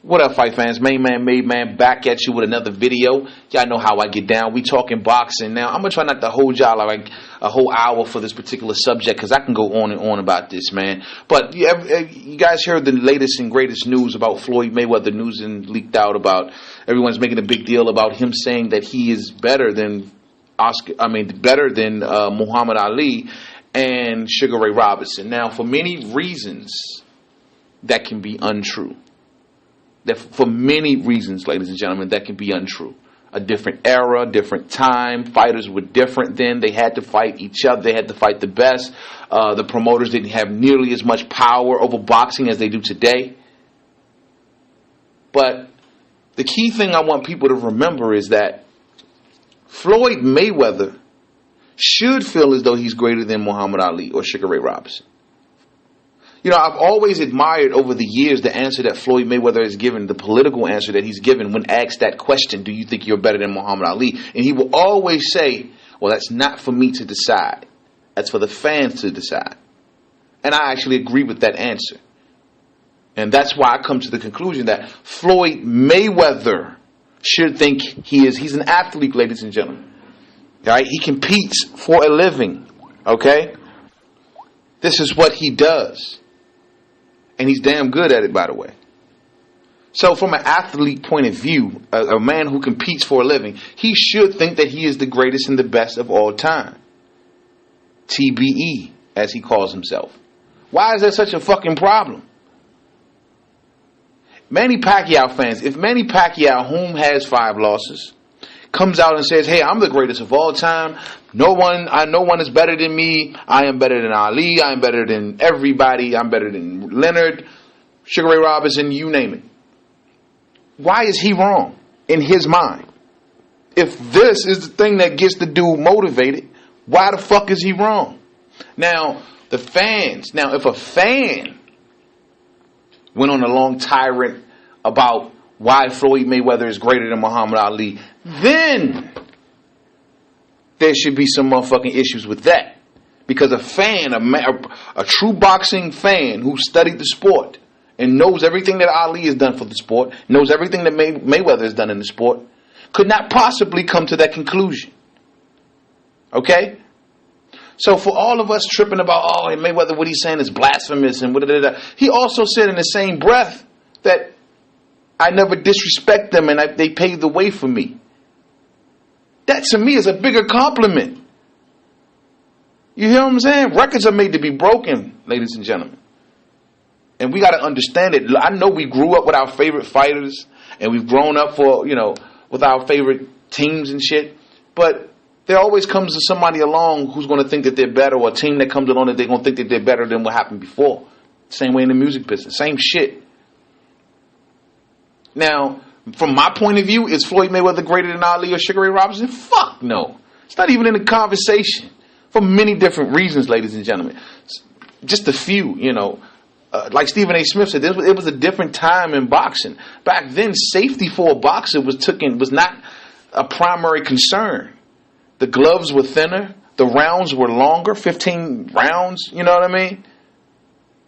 What up, fight fans? Main man, made man, back at you with another video. Y'all know how I get down. We talking boxing now. I'm gonna try not to hold y'all like a whole hour for this particular subject because I can go on and on about this, man. But you guys heard the latest and greatest news about Floyd Mayweather. News and leaked out about everyone's making a big deal about him saying that he is better than Muhammad Ali and Sugar Ray Robinson. Now, for many reasons, that can be untrue. That for many reasons, ladies and gentlemen, that can be untrue. A different era, different time. Fighters were different then. They had to fight each other. They had to fight the best. The promoters didn't have nearly as much power over boxing as they do today. But the key thing I want people to remember is that Floyd Mayweather should feel as though he's greater than Muhammad Ali or Sugar Ray Robinson. You know, I've always admired over the years the answer that Floyd Mayweather has given, the political answer that he's given when asked that question, do you think you're better than Muhammad Ali? And he will always say, well, that's not for me to decide. That's for the fans to decide. And I actually agree with that answer. And that's why I come to the conclusion that Floyd Mayweather should think he's an athlete, ladies and gentlemen. All right? He competes for a living. Okay? This is what he does. And he's damn good at it, by the way. So from an athlete point of view, a man who competes for a living, he should think that he is the greatest and the best of all time. TBE, as he calls himself. Why is that such a fucking problem? Manny Pacquiao fans, if Manny Pacquiao, whom has 5 losses, comes out and says, hey, I'm the greatest of all time. No one is better than me. I am better than Ali. I am better than everybody. I'm better than Leonard, Sugar Ray Robinson, you name it. Why is he wrong in his mind? If this is the thing that gets the dude motivated, why the fuck is he wrong? Now, the fans. Now, if a fan went on a long tirade about why Floyd Mayweather is greater than Muhammad Ali, then there should be some motherfucking issues with that. Because a fan, a true boxing fan who studied the sport and knows everything that Ali has done for the sport, knows everything that Mayweather has done in the sport, could not possibly come to that conclusion. Okay? So for all of us tripping about, oh, Mayweather, what he's saying is blasphemous and he also said in the same breath that I never disrespect them and they paved the way for me. That to me is a bigger compliment. You hear what I'm saying? Records are made to be broken, ladies and gentlemen. And we got to understand it. I know we grew up with our favorite fighters and we've grown up with our favorite teams and shit. But there always comes somebody along who's going to think that they're better, or a team that comes along that they're going to think that they're better than what happened before. Same way in the music business. Same shit. Now, from my point of view, is Floyd Mayweather greater than Ali or Sugar Ray Robinson? Fuck no. It's not even in the conversation. For many different reasons, ladies and gentlemen. Just a few, you know. Like Stephen A. Smith said, it was a different time in boxing. Back then, safety for a boxer was not a primary concern. The gloves were thinner. The rounds were longer, 15 rounds, you know what I mean?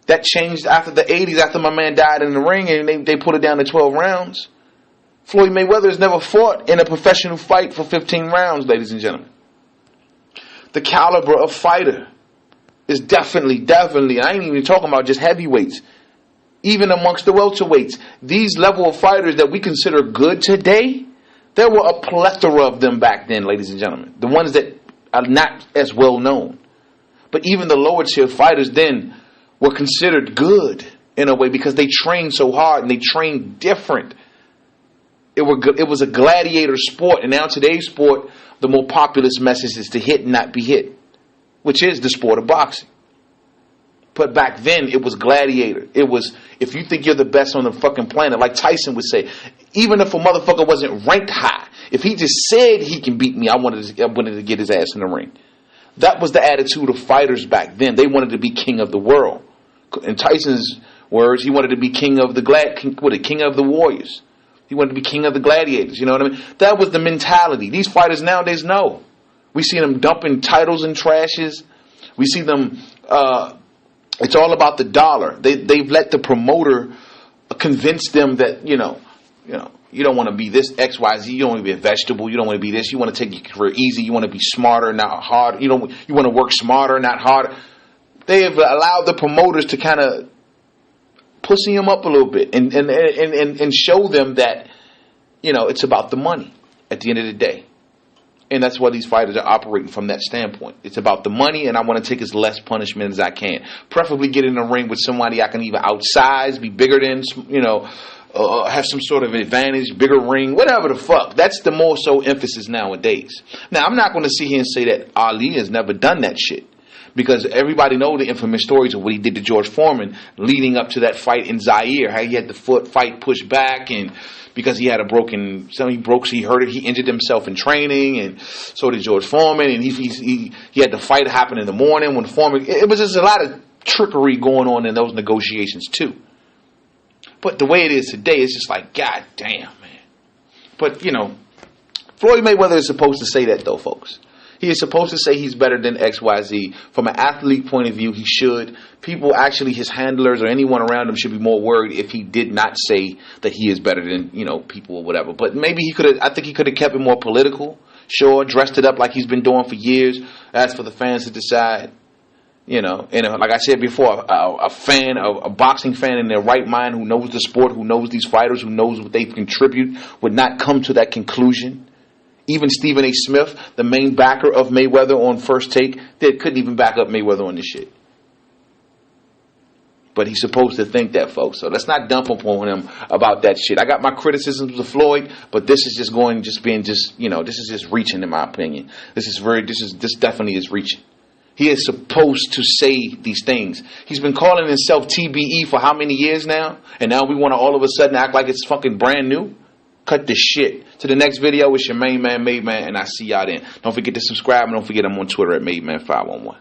That changed after the 80s, after my man died in the ring, and they put it down to 12 rounds. Floyd Mayweather has never fought in a professional fight for 15 rounds, ladies and gentlemen. The caliber of fighter is definitely, I ain't even talking about just heavyweights. Even amongst the welterweights, these level of fighters that we consider good today, there were a plethora of them back then, ladies and gentlemen. The ones that are not as well known. But even the lower tier fighters then were considered good in a way because they trained so hard and they trained different. It was a gladiator sport, and now today's sport, the more populous message is to hit and not be hit, which is the sport of boxing. But back then, it was gladiator. It was, if you think you're the best on the fucking planet, like Tyson would say, even if a motherfucker wasn't ranked high, if he just said he can beat me, I wanted to get his ass in the ring. That was the attitude of fighters back then. They wanted to be king of the world. In Tyson's words, he wanted to be king of the warriors. He wanted to be king of the gladiators. You know what I mean? That was the mentality. These fighters nowadays know. We see them dumping titles in trashes. We see them. It's all about the dollar. They've let the promoter convince them that, you don't want to be this XYZ. You don't want to be a vegetable. You don't want to be this. You want to take your career easy. You want to be smarter, not hard. You want to work smarter, not harder. They have allowed the promoters to kind of pussy them up a little bit and show them that, it's about the money at the end of the day. And that's why these fighters are operating from that standpoint. It's about the money, and I want to take as less punishment as I can. Preferably get in the ring with somebody I can either outsize, be bigger than, have some sort of advantage, bigger ring, whatever the fuck. That's the more so emphasis nowadays. Now, I'm not going to sit here and say that Ali has never done that shit, because everybody know the infamous stories of what he did to George Foreman leading up to that fight in Zaire, how he had the fight pushed back, and because he had he hurt it, he injured himself in training, and so did George Foreman, and he had the fight happen in the morning when Foreman, it was just a lot of trickery going on in those negotiations too. But the way it is today, it's just like, God damn, man. But, Floyd Mayweather is supposed to say that, though, folks. He is supposed to say he's better than XYZ. From an athlete point of view, he should. People, actually, his handlers or anyone around him should be more worried if he did not say that he is better than, people or whatever. But maybe I think he could have kept it more political. Sure, dressed it up like he's been doing for years. That's for the fans to decide. And like I said before, a boxing fan in their right mind who knows the sport, who knows these fighters, who knows what they contribute, would not come to that conclusion. Even Stephen A. Smith, the main backer of Mayweather on First Take, couldn't even back up Mayweather on this shit. But he's supposed to think that, folks. So let's not dump upon him about that shit. I got my criticisms of Floyd, but this is this is just reaching, in my opinion. This definitely is reaching. He is supposed to say these things. He's been calling himself TBE for how many years now? And now we want to all of a sudden act like it's fucking brand new? Cut the shit. To the next video, it's your main man, Made Man, and I see y'all then. Don't forget to subscribe, and don't forget I'm on Twitter at MadeMan511.